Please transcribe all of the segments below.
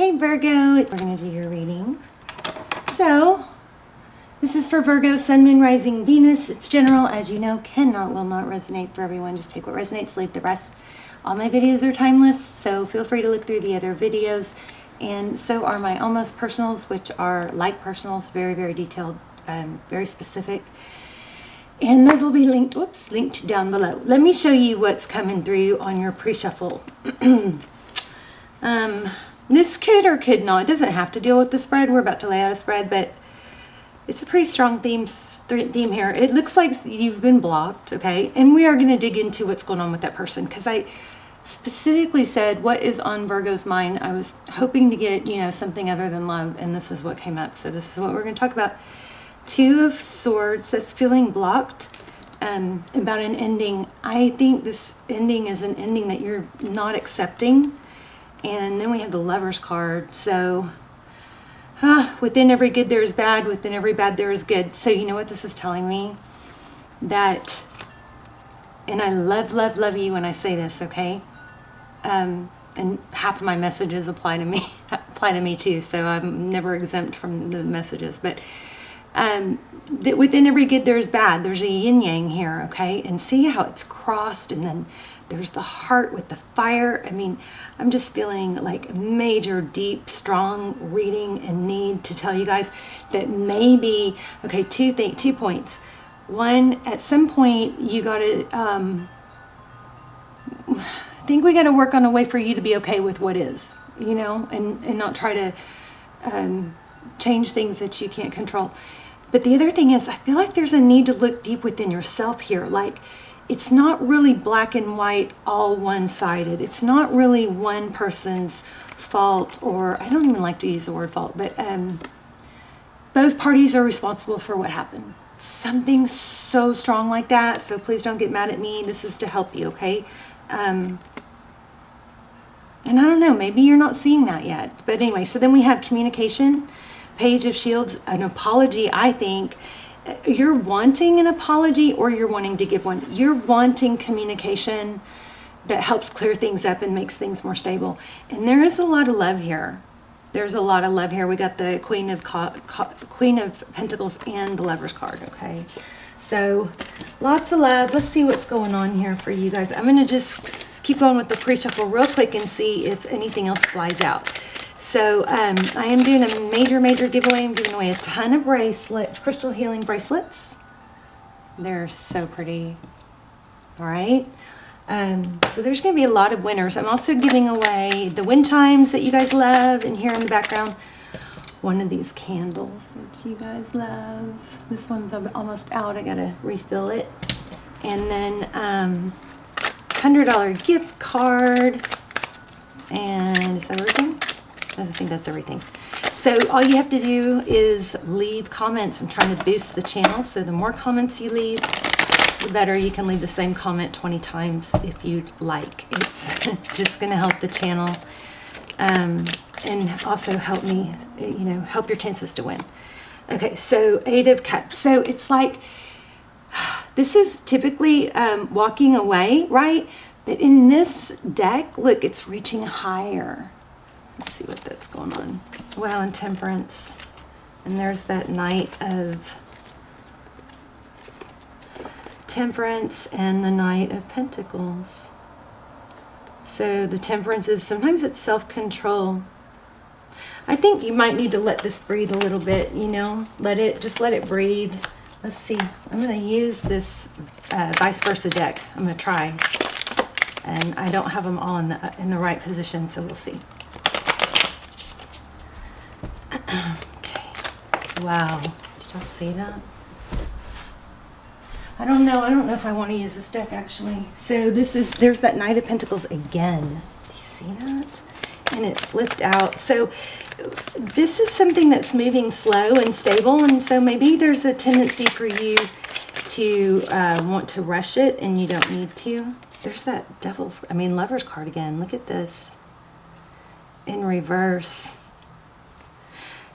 Hey Virgo, we're going to do your reading. So, this is for Virgo, Sun, Moon, Rising, Venus. It's general, as you know, will not resonate for everyone. Just take what resonates, leave the rest. All my videos are timeless, so feel free to look through the other videos. And so are my almost personals, which are like personals, very, very detailed, very specific. And those will be linked down below. Let me show you what's coming through on your pre-shuffle. This could or could not, it doesn't have to deal with the spread. We're about to lay out a spread, but it's a pretty strong theme here. It looks like you've been blocked, okay? And we are going to dig into what's going on with that person, because I specifically said what is on Virgo's mind. I was hoping to get, something other than love, and this is what came up. So this is what we're going to talk about. Two of Swords, that's feeling blocked, about an ending. I think this ending is an ending that you're not accepting. And then we have the Lover's card. So within every good there is bad, within every bad there is good. So you know what this is telling me? That, and I love you when I say this, okay? And half of my messages apply to me too, so I'm never exempt from the messages. But that within every good there's bad. There's a yin yang here, okay? And see how it's crossed, and then there's the heart with the fire. I mean, I'm just feeling like major, deep, strong reading and need to tell you guys that maybe, okay, two points. One, at some point you got to, I think we got to work on a way for you to be okay with what is, and not try to change things that you can't control. But the other thing is, I feel like there's a need to look deep within yourself here. Like, it's not really black and white, all one-sided. It's not really one person's fault, or I don't even like to use the word fault, but both parties are responsible for what happened. Something so strong like that, so please don't get mad at me. This is to help you, okay? And I don't know, maybe you're not seeing that yet. But anyway, so then we have communication, Page of Shields, an apology. I think you're wanting an apology, or you're wanting to give one. You're wanting communication that helps clear things up and makes things more stable. And there is a lot of love here. There's a lot of love here. We got the Queen of Pentacles and the Lover's card, okay? So lots of love. Let's see what's going on here for you guys. I'm going to just keep going with the pre-shuffle real quick and see if anything else flies out. So I am doing a major giveaway. I'm giving away a ton of crystal healing bracelets. They're so pretty. All right. So there's going to be a lot of winners. I'm also giving away the wind chimes that you guys love, and here in the background, one of these candles that you guys love. This one's almost out. I got to refill it. And then $100 gift card. And is that everything? I think that's everything. So all you have to do is leave comments. I'm trying to boost the channel, so the more comments you leave, the better. You can leave the same comment 20 times if you'd like. It's just going to help the channel, and also help me, help your chances to win. Okay, so 8 of Cups. So it's like, this is typically walking away, right? But in this deck, look, it's reaching higher. Let's see what that's going on. Wow, and Temperance. And there's that Knight of Temperance and the Knight of Pentacles. So the Temperance is, sometimes it's self-control. I think you might need to let this breathe a little bit, let it breathe. Let's see. I'm going to use this vice versa deck. I'm going to try. And I don't have them all in the right position, so we'll see. Okay. Wow. Did y'all see that? I don't know if I want to use this deck, actually. So there's that Knight of Pentacles again. Do you see that? And it flipped out. So this is something that's moving slow and stable, and so maybe there's a tendency for you to want to rush it, and you don't need to. There's that Lover's card again. Look at this in reverse.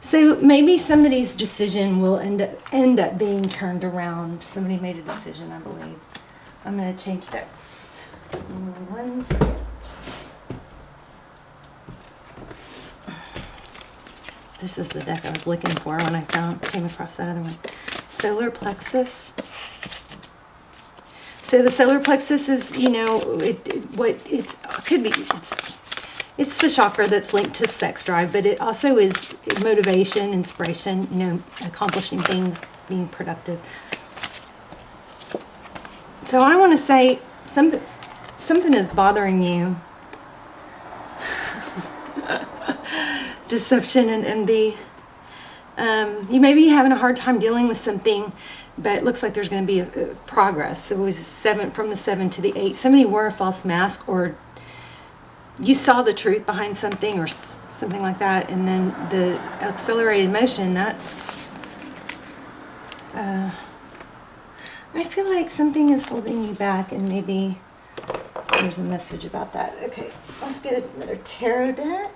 So maybe somebody's decision will end up being turned around. Somebody made a decision, I believe. I'm going to change decks. 1 second. This is the deck I was looking for when I came across that other one. Solar plexus. So the solar plexus is, you know, it's the chakra that's linked to sex drive, but it also is motivation, inspiration, you know, accomplishing things, being productive. So I want to say something is bothering you. Deception and envy. You may be having a hard time dealing with something, but it looks like there's going to be a progress. So it was from the 7 to the 8. Somebody wore a false mask, or you saw the truth behind something or something like that, and then the accelerated motion, that's I feel like something is holding you back, and maybe there's a message about that. Okay, let's get another tarot deck.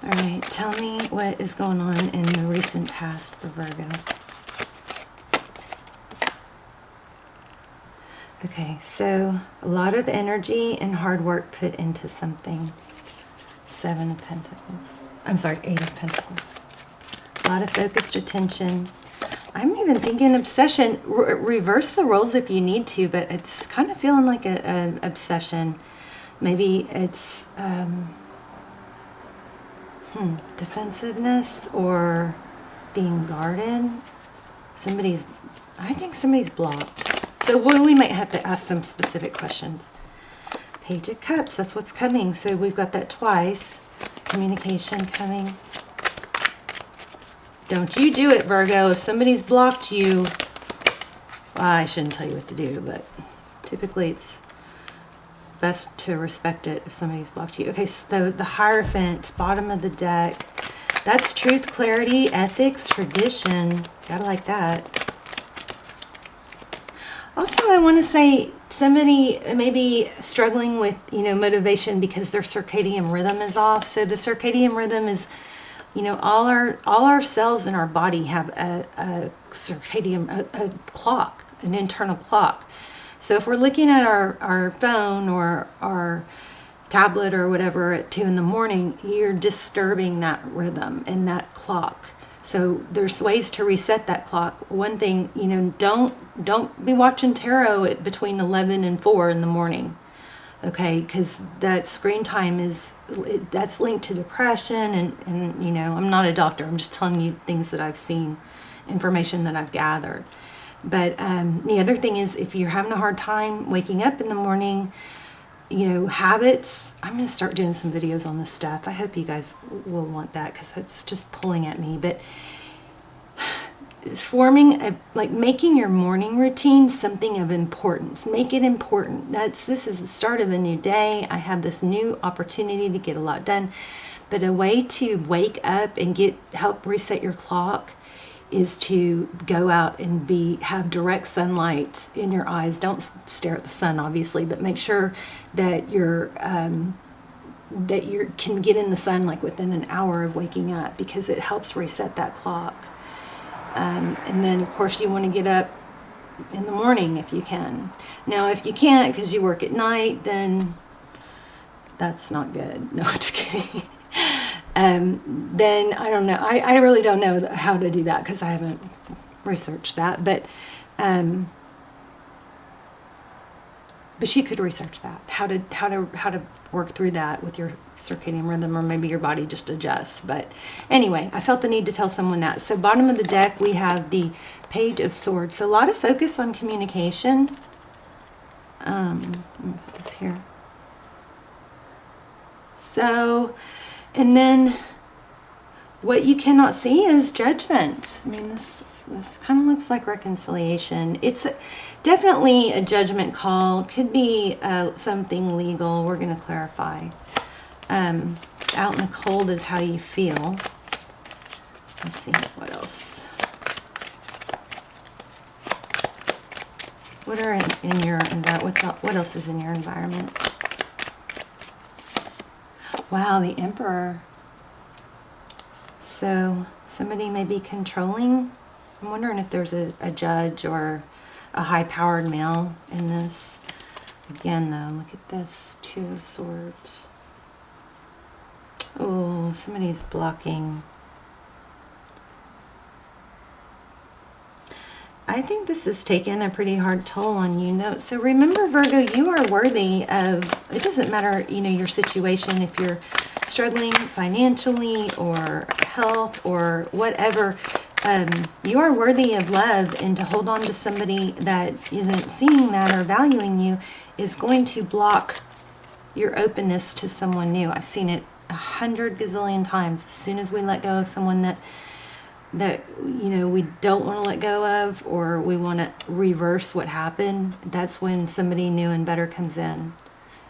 All right, tell me what is going on in the recent past for Virgo. Okay, so a lot of energy and hard work put into something. 7 of Pentacles. I'm sorry, 8 of Pentacles. A lot of focused attention. I'm even thinking obsession. Reverse the roles if you need to, but it's kind of feeling like an obsession. Maybe it's defensiveness or being guarded. I think somebody's blocked. So we might have to ask some specific questions. Page of Cups, that's what's coming. So we've got that twice. Communication coming. Don't you do it, Virgo. If somebody's blocked you, well, I shouldn't tell you what to do, but typically it's best to respect it if somebody's blocked you. Okay, so the Hierophant, bottom of the deck. That's truth, clarity, ethics, tradition. Gotta like that. Also, I want to say somebody may be struggling with, you know, motivation because their circadian rhythm is off. So the circadian rhythm is, you know, all our cells in our body have a circadian, a clock, an internal clock. So if we're looking at our phone or our tablet or whatever at 2 in the morning, you're disturbing that rhythm and that clock. So there's ways to reset that clock. One thing, you know, don't be watching tarot between 11 and 4 in the morning, okay? Because that screen time that's linked to depression, and you know, I'm not a doctor. I'm just telling you things that I've seen, information that I've gathered. But the other thing is, if you're having a hard time waking up in the morning, you know, habits. I'm going to start doing some videos on this stuff. I hope you guys will want that, because it's just pulling at me. But making your morning routine something of importance. Make it important. This is the start of a new day. I have this new opportunity to get a lot done. But a way to wake up and help reset your clock is to go out and have direct sunlight in your eyes. Don't stare at the sun, obviously, but make sure that you can get in the sun like within an hour of waking up, because it helps reset that clock. And then, of course, you want to get up in the morning if you can. Now, if you can't because you work at night, then that's not good. No, just kidding. Then I don't know. I really don't know how to do that, because I haven't researched that. But you could research that, how to work through that with your circadian rhythm, or maybe your body just adjusts. But anyway, I felt the need to tell someone that. So bottom of the deck, we have the Page of Swords. So a lot of focus on communication. Let me put this here. So, and then what you cannot see is judgment. I mean, this kind of looks like reconciliation. It's definitely a judgment call. Could be something legal. We're going to clarify. Out in the cold is how you feel. Let's see what else. What are in your environment? What else is in your environment? Wow, the Emperor. So somebody may be controlling. I'm wondering if there's a judge or a high-powered male in this. Again, though, look at this, 2 of Swords. Oh, somebody's blocking. I think this has taken a pretty hard toll on you. No, so remember, Virgo, you are worthy of, it doesn't matter, you know, your situation, if you're struggling financially or health or whatever, you are worthy of love, and to hold on to somebody that isn't seeing that or valuing you is going to block your openness to someone new. I've seen it 100 gazillion times. As soon as we let go of someone that you know we don't want to let go of, or we want to reverse what happened, that's when somebody new and better comes in.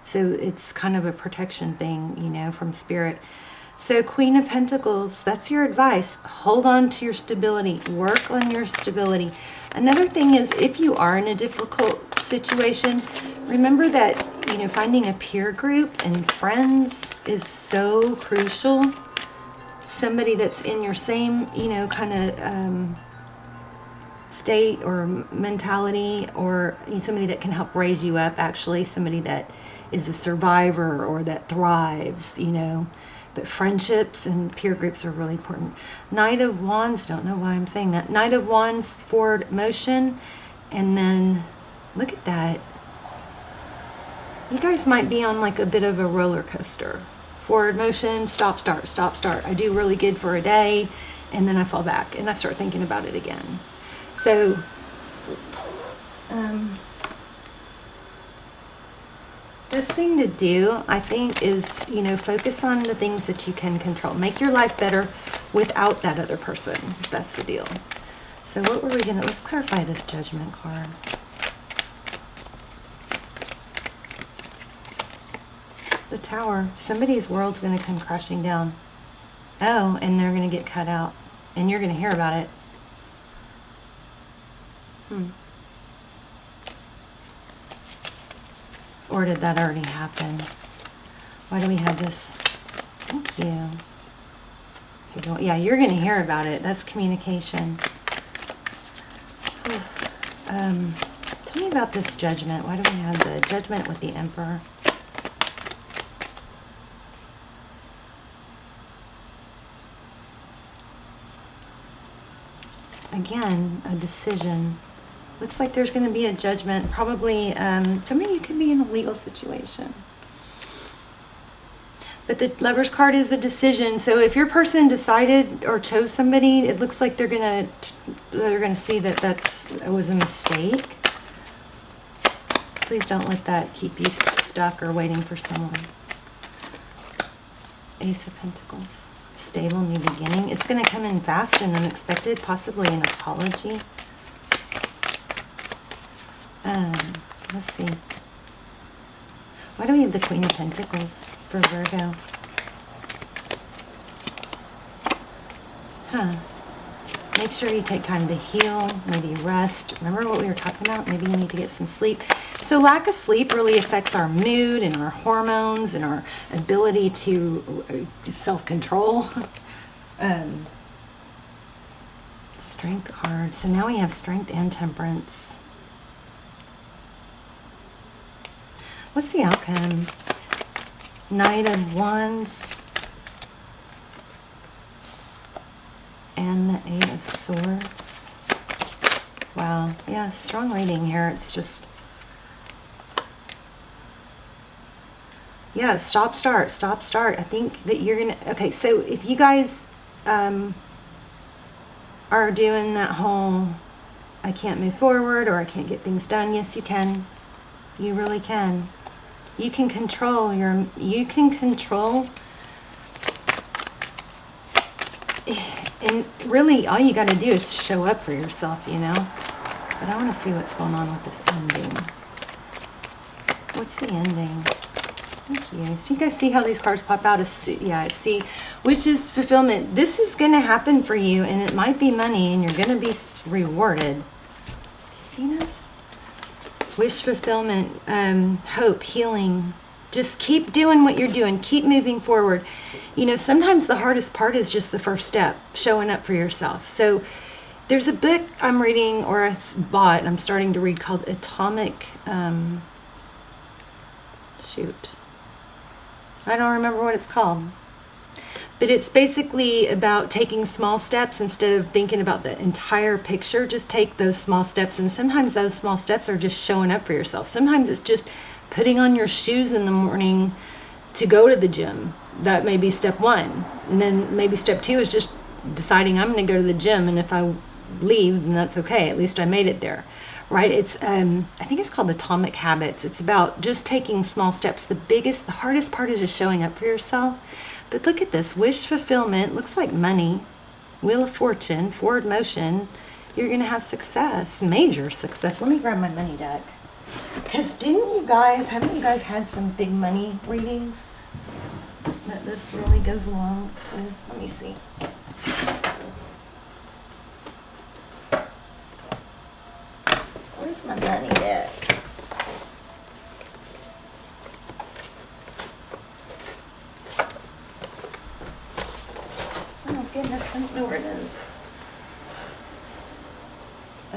So it's kind of a protection thing, you know, from spirit. So Queen of Pentacles, that's your advice. Hold on to your stability. Work on your stability. Another thing is, if you are in a difficult situation, remember that, you know, finding a peer group and friends is so crucial. Somebody that's in your same, you know, kind of state or mentality, or somebody that can help raise you up, actually, somebody that is a survivor or that thrives, you know. But friendships and peer groups are really important. Knight of Wands, don't know why I'm saying that. Knight of Wands, forward motion, and then look at that. You guys might be on like a bit of a roller coaster. Forward motion, stop, start, stop, start. I do really good for a day, and then I fall back, and I start thinking about it again. So, best thing to do, I think, is, you know, focus on the things that you can control. Make your life better without that other person. That's the deal. So what were we gonna, let's clarify this Judgment card. The Tower. Somebody's world's gonna come crashing down. Oh, and they're gonna get cut out. And you're gonna hear about it. Or did that already happen? Why do we have this? Thank you. Okay, yeah, you're going to hear about it. That's communication. Tell me about this Judgment. Why do we have the Judgment with the Emperor? Again, a decision. Looks like there's going to be a judgment. Probably somebody could be in a legal situation. But the Lover's card is a decision. So if your person decided or chose somebody, it looks like they're going to see that it was a mistake. Please don't let that keep you stuck or waiting for someone. Ace of Pentacles. Stable new beginning. It's going to come in fast and unexpected, possibly an apology. Let's see. Why do we have the Queen of Pentacles for Virgo? Make sure you take time to heal, maybe rest. Remember what we were talking about? Maybe you need to get some sleep. So lack of sleep really affects our mood and our hormones and our ability to self-control. Strength card. So now we have Strength and Temperance. What's the outcome? Knight of Wands and the 8 of Swords. Wow, yeah, strong reading here. It's just, yeah, stop, start, stop, start. I think that you're gonna, okay, so if you guys are doing that whole, I can't move forward or I can't get things done, yes, you can. You really can. You can control and really all you got to do is show up for yourself, you know. But I want to see what's going on with this ending. What's the ending? Thank you. So you guys see how these cards pop out? Yeah, see, which is fulfillment. This is going to happen for you, and it might be money, and you're going to be rewarded. You see this? Wish fulfillment, hope, healing. Just keep doing what you're doing. Keep moving forward. You know, sometimes the hardest part is just the first step, showing up for yourself. So there's a book I'm reading, or I bought, I'm starting to read, called Atomic Shoot. I don't remember what it's called. But it's basically about taking small steps instead of thinking about the entire picture. Just take those small steps. And sometimes those small steps are just showing up for yourself. Sometimes it's just putting on your shoes in the morning to go to the gym. That may be step one. And then maybe step two is just deciding I'm going to go to the gym. And if I leave, then that's okay. At least I made it there. Right? It's, I think it's called Atomic Habits. It's about just taking small steps. The hardest part is just showing up for yourself. But look at this, wish fulfillment, looks like money, Wheel of Fortune, forward motion. You're going to have success, major success. Let me grab my money deck. Because haven't you guys had some big money readings that this really goes along with? Let me see. Where's my money deck? Goodness, I don't know where it is.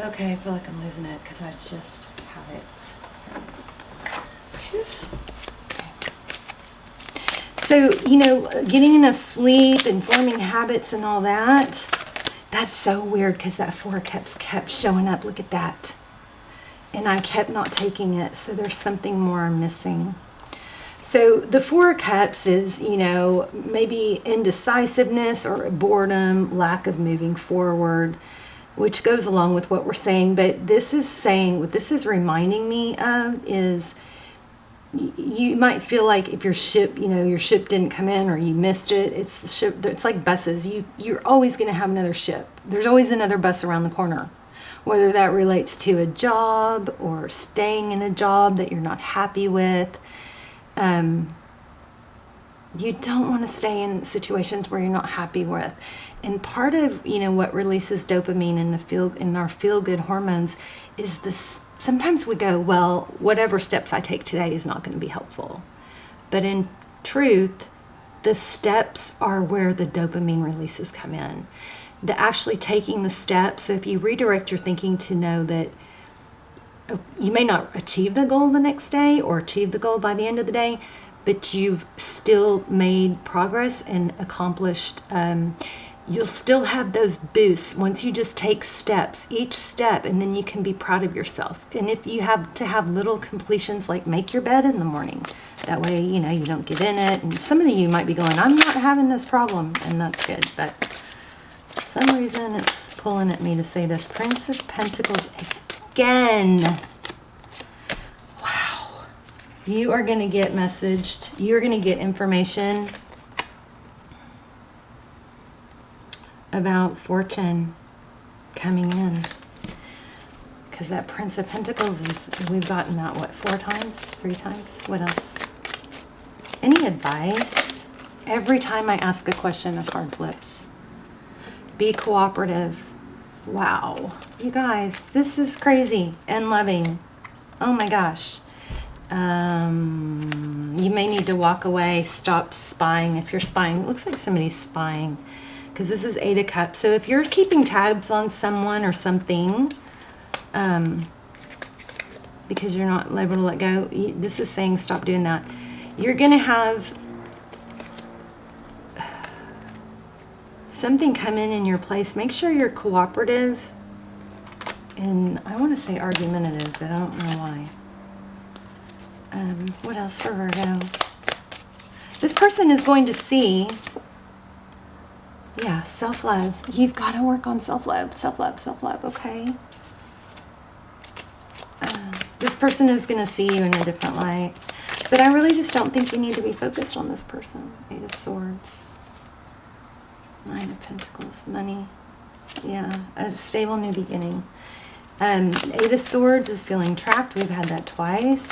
Okay, I feel like I'm losing it because I just have it. So, getting enough sleep and forming habits and all that, that's so weird because that Four of Cups kept showing up. Look at that. And I kept not taking it, so there's something more I'm missing. So the Four of Cups is, maybe indecisiveness or boredom, lack of moving forward, which goes along with what we're saying. But what this is reminding me of is you might feel like if your ship didn't come in or you missed it, it's like buses. You're always going to have another ship. There's always another bus around the corner, whether that relates to a job or staying in a job that you're not happy with. You don't want to stay in situations where you're not happy with. And part of, what releases dopamine in our feel-good hormones is this. Sometimes we go, well, whatever steps I take today is not going to be helpful. But in truth, the steps are where the dopamine releases come in. Actually taking the steps. So if you redirect your thinking to know that you may not achieve the goal the next day or achieve the goal by the end of the day, but you've still made progress and accomplished. You'll still have those boosts once you just take steps, each step, and then you can be proud of yourself. And if you have to have little completions, like make your bed in the morning, that way, you don't get in it. And some of you might be going, I'm not having this problem, and that's good. But for some reason, it's pulling at me to say this. Prince of Pentacles again. Wow. You are going to get messaged. You're going to get information about fortune coming in. Because that Prince of Pentacles we've gotten that, 4 times? 3 times? What else? Any advice? Every time I ask a question, a card flips. Be cooperative. Wow. You guys, this is crazy and loving. Oh my gosh. You may need to walk away, stop spying. If you're spying, it looks like somebody's spying. Because this is 8 of Cups. So if you're keeping tabs on someone or something, because you're not able to let go, this is saying stop doing that. You're going to have something come in your place. Make sure you're cooperative. And I want to say argumentative, but I don't know why. What else for Virgo? This person is going to see... Yeah, self-love. You've got to work on self-love, okay? This person is going to see you in a different light. But I really just don't think you need to be focused on this person. 8 of Swords. 9 of Pentacles. Money. Yeah, a stable new beginning. 8 of Swords is feeling trapped. We've had that twice.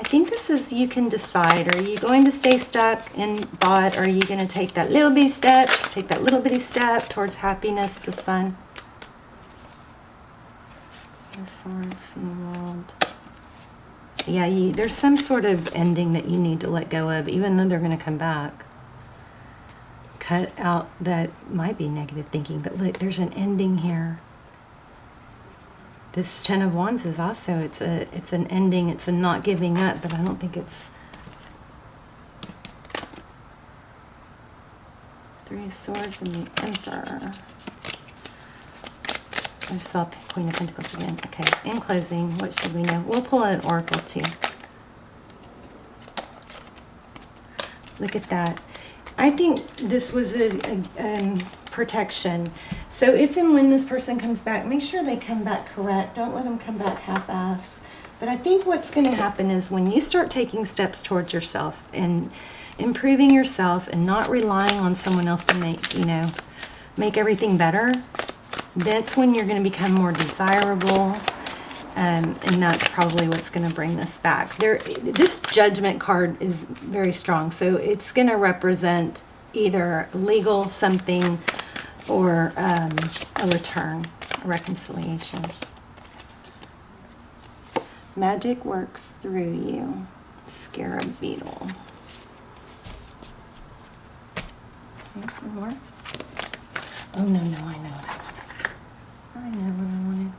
I think this is, you can decide. Are you going to stay stuck in thought? Or are you going to take that little bitty step? Just take that little bitty step towards happiness, the sun. The Swords in the world. Yeah, there's some sort of ending that you need to let go of, even though they're going to come back. Cut out that might be negative thinking, but look, there's an ending here. This 10 of Wands is also, it's an ending, it's a not giving up, but I don't think it's Two Swords and the Emperor. I just saw Queen of Pentacles again. Okay, in closing, what should we know? We'll pull an oracle too. Look at that. I think this was a protection. So if and when this person comes back, make sure they come back correct. Don't let them come back half-ass. But I think what's going to happen is when you start taking steps towards yourself and improving yourself and not relying on someone else to make everything better, that's when you're going to become more desirable. And that's probably what's going to bring this back. This Judgment card is very strong. So it's going to represent either legal something or a return, a reconciliation. Magic works through you. Scarab beetle. Okay, one more. Oh, no, I know that one. I know what I wanted.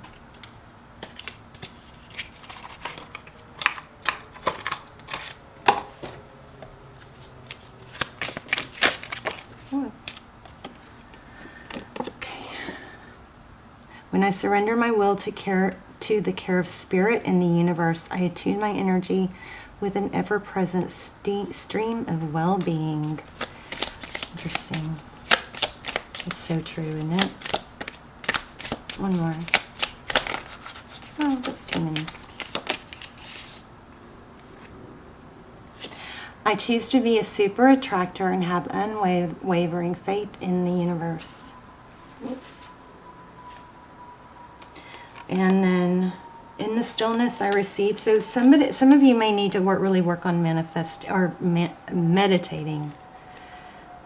When I surrender my will to the care of spirit and the universe, I attune my energy with an ever-present stream of well-being. Interesting. It's so true, isn't it? One more. Oh, that's too many. I choose to be a super attractor and have unwavering faith in the universe. Whoops. And then in the stillness I receive. So some of you may need to really work on meditating.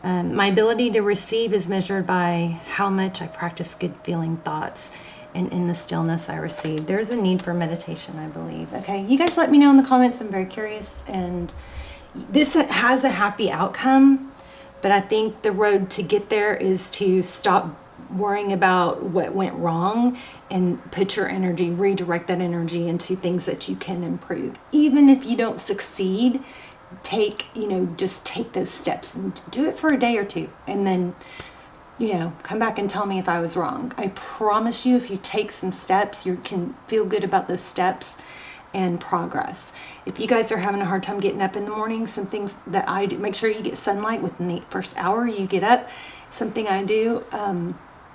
My ability to receive is measured by how much I practice good feeling thoughts. And in the stillness I receive. There's a need for meditation, I believe. Okay, you guys let me know in the comments. I'm very curious. And this has a happy outcome. But I think the road to get there is to stop worrying about what went wrong and put your energy, redirect that energy into things that you can improve. Even if you don't succeed, just take those steps and do it for a day or two. And then, come back and tell me if I was wrong. I promise you, if you take some steps, you can feel good about those steps and progress. If you guys are having a hard time getting up in the morning, some things that I do, make sure you get sunlight within the first hour you get up. Something I do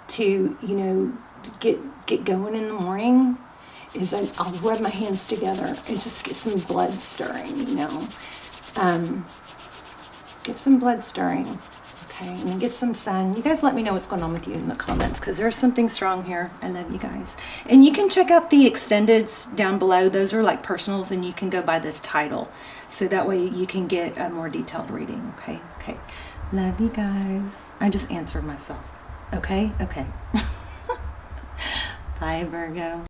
to get going in the morning is I'll rub my hands together and just get some blood stirring, get some blood stirring, okay, and then get some sun. You guys let me know what's going on with you in the comments, because there's something strong here. I love you guys. And you can check out the extendeds down below. Those are like personals, and you can go by this title, so that way you can get a more detailed reading. Okay. Love you guys. I just answered myself. Okay. Bye, Virgo.